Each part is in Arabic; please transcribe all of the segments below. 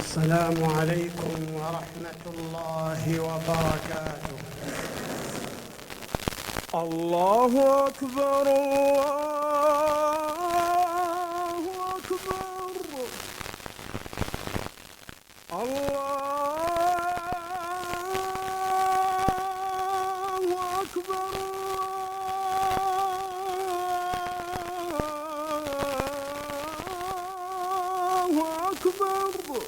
السلام عليكم ورحمة الله وبركاته. الله أكبر الله أكبر الله أكبر الله أكبر.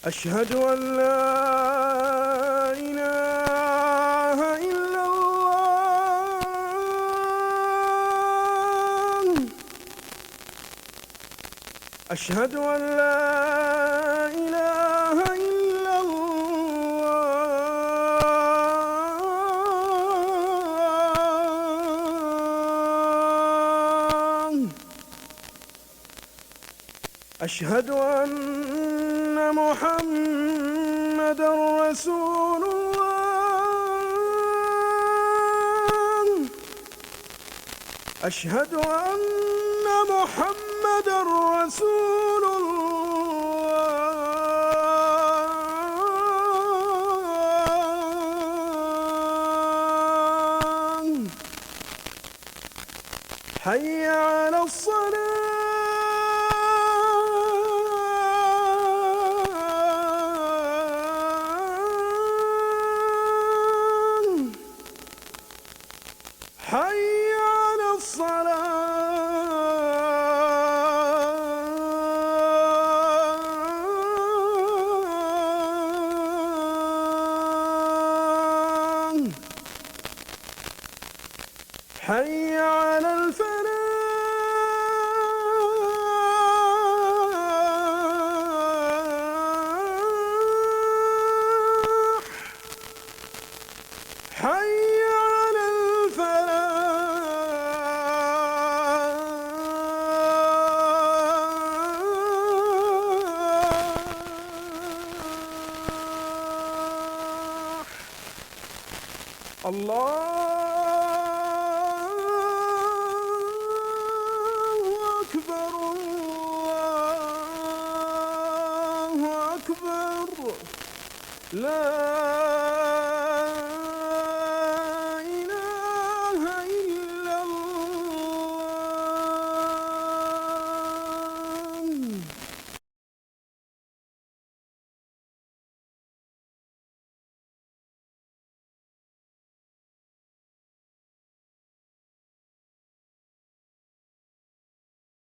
أشهد أن لا إله إلا الله. أشهد أن لا إله إلا الله. أشهد أن محمد رسول الله. أشهد أن محمد رسول الله. حي على الصلاة. حي على الصلاة. حي على الفلاح. حي على الله أكبر الله أكبر. لا